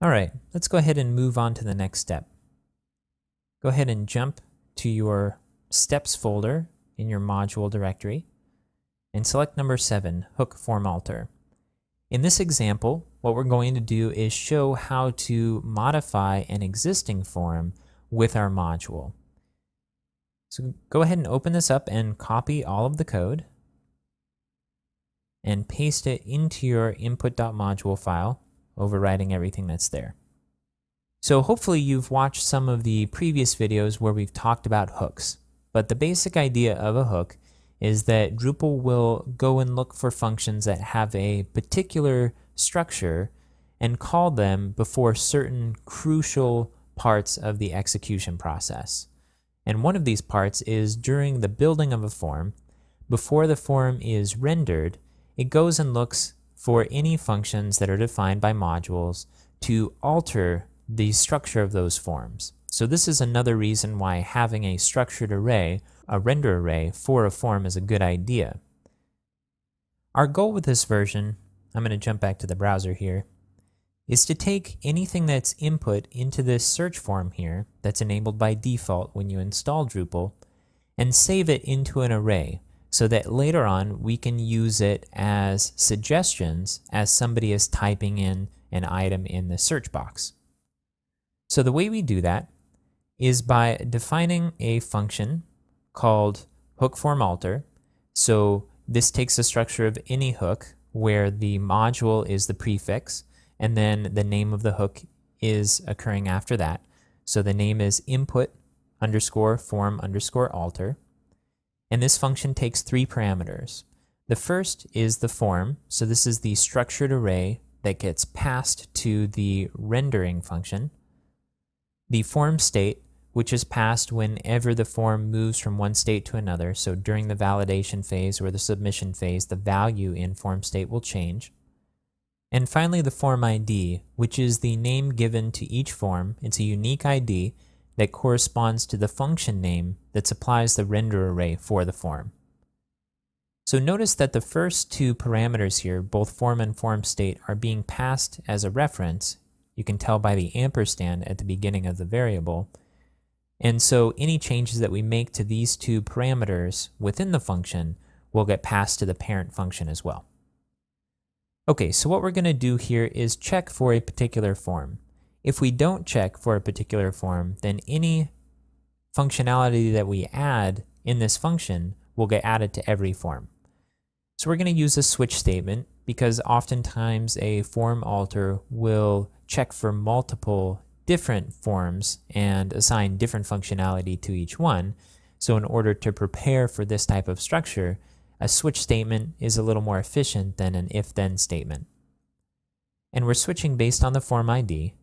All right, let's go ahead and move on to the next step. Go ahead and jump to your steps folder in your module directory and select number 7, Hook Form Alter. In this example, what we're going to do is show how to modify an existing form with our module. So go ahead and open this up and copy all of the code and paste it into your input.module file, overriding everything that's there. So hopefully you've watched some of the previous videos where we've talked about hooks, but the basic idea of a hook is that Drupal will go and look for functions that have a particular structure and call them before certain crucial parts of the execution process. And one of these parts is during the building of a form. Before the form is rendered, it goes and looks for any functions that are defined by modules to alter the structure of those forms. So this is another reason why having a structured array, a render array for a form, is a good idea. Our goal with this version, I'm going to jump back to the browser here, is to take anything that's input into this search form here that's enabled by default when you install Drupal and save it into an array so that later on we can use it as suggestions as somebody is typing in an item in the search box. So the way we do that is by defining a function called hookFormAlter. So this takes the structure of any hook where the module is the prefix and then the name of the hook is occurring after that. So the name is input_form_alter. And this function takes 3 parameters. The first is the form. So this is the structured array that gets passed to the rendering function. The form state, which is passed whenever the form moves from one state to another. So during the validation phase or the submission phase, the value in form state will change. And finally, the form ID, which is the name given to each form. It's a unique ID that corresponds to the function name that supplies the render array for the form. So notice that the first 2 parameters here, both form and form state, are being passed as a reference. You can tell by the ampersand at the beginning of the variable. And so any changes that we make to these 2 parameters within the function will get passed to the parent function as well. Okay, so what we're going to do here is check for a particular form. If we don't check for a particular form, then any functionality that we add in this function will get added to every form. So we're going to use a switch statement because oftentimes a form alter will check for multiple different forms and assign different functionality to each one. So in order to prepare for this type of structure, a switch statement is a little more efficient than an if-then statement. And we're switching based on the form ID,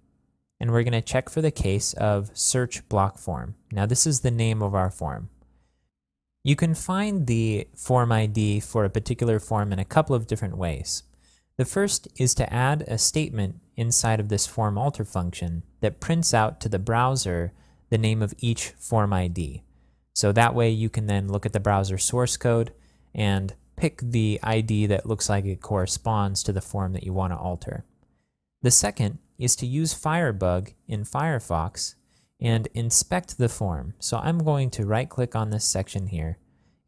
and we're going to check for the case of search block form. Now this is the name of our form. You can find the form ID for a particular form in a couple of different ways. The first is to add a statement inside of this form alter function that prints out to the browser the name of each form ID. So that way you can then look at the browser source code and pick the ID that looks like it corresponds to the form that you want to alter. The second is to use Firebug in Firefox and inspect the form. So I'm going to right click on this section here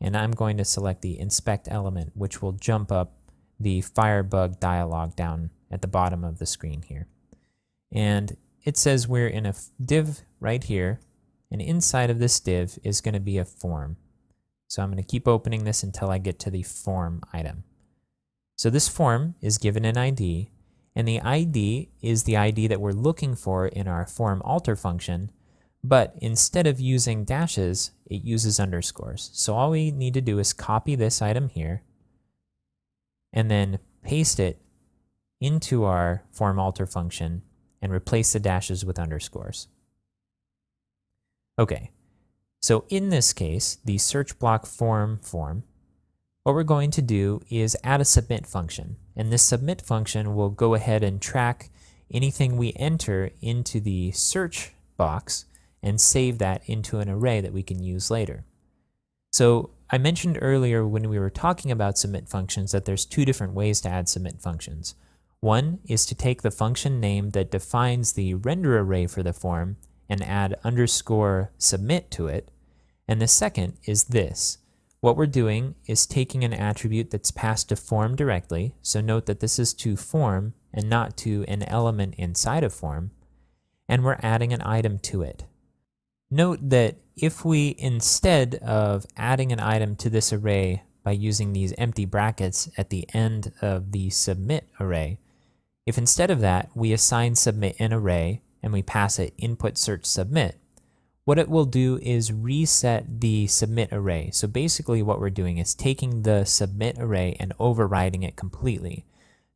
and I'm going to select the inspect element, which will jump up the Firebug dialog down at the bottom of the screen here. And it says we're in a div right here, and inside of this div is going to be a form. So I'm going to keep opening this until I get to the form item. So this form is given an ID, and the ID is the ID that we're looking for in our form alter function, but instead of using dashes, it uses underscores. So all we need to do is copy this item here, and then paste it into our form alter function and replace the dashes with underscores. Okay, so in this case, the search block form, what we're going to do is add a submit function. And this submit function will go ahead and track anything we enter into the search box and save that into an array that we can use later. So I mentioned earlier when we were talking about submit functions that there's 2 different ways to add submit functions. One is to take the function name that defines the render array for the form and add underscore submit to it. And the second is this. What we're doing is taking an attribute that's passed to form directly, so note that this is to form and not to an element inside of form, and we're adding an item to it. Note that if we, instead of adding an item to this array by using these empty brackets at the end of the submit array, if instead of that we assign submit an array and we pass it input search submit, what it will do is reset the submit array. So basically what we're doing is taking the submit array and overriding it completely.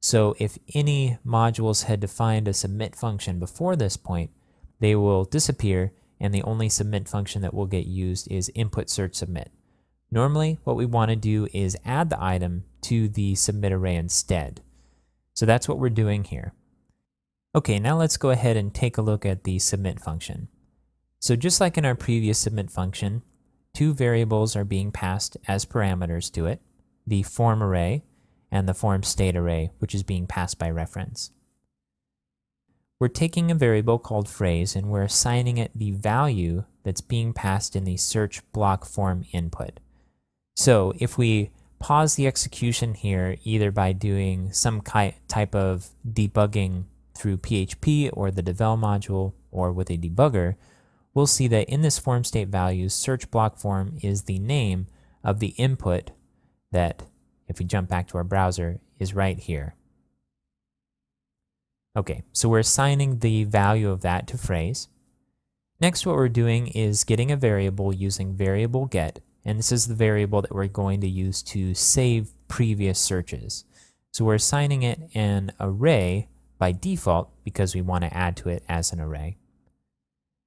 So if any modules had defined a submit function before this point, they will disappear, and the only submit function that will get used is input search submit. Normally what we want to do is add the item to the submit array instead. So that's what we're doing here. Okay, now let's go ahead and take a look at the submit function. So just like in our previous submit function, two variables are being passed as parameters to it, the form array and the form state array, which is being passed by reference. We're taking a variable called phrase and we're assigning it the value that's being passed in the search block form input. So if we pause the execution here, either by doing some type of debugging through PHP or the devel module or with a debugger, we'll see that in this form state values, search block form is the name of the input that, if we jump back to our browser, is right here. Okay, so we're assigning the value of that to phrase. Next, what we're doing is getting a variable using variable get, and this is the variable that we're going to use to save previous searches. So we're assigning it an array by default because we want to add to it as an array.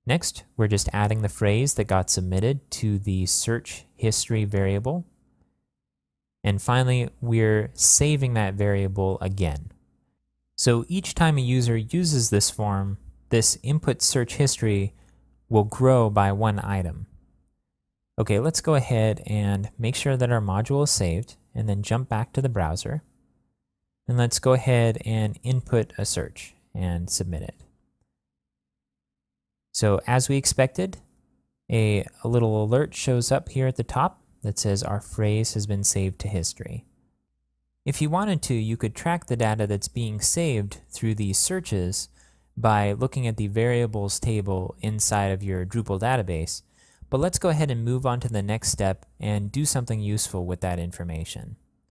Next, we're just adding the phrase that got submitted to the search history variable. And finally, we're saving that variable again. So each time a user uses this form, this input search history will grow by one item. Okay, let's go ahead and make sure that our module is saved and then jump back to the browser. And let's go ahead and input a search and submit it. So as we expected, a little alert shows up here at the top that says our phrase has been saved to history. If you wanted to, you could track the data that's being saved through these searches by looking at the variables table inside of your Drupal database. But let's go ahead and move on to the next step and do something useful with that information.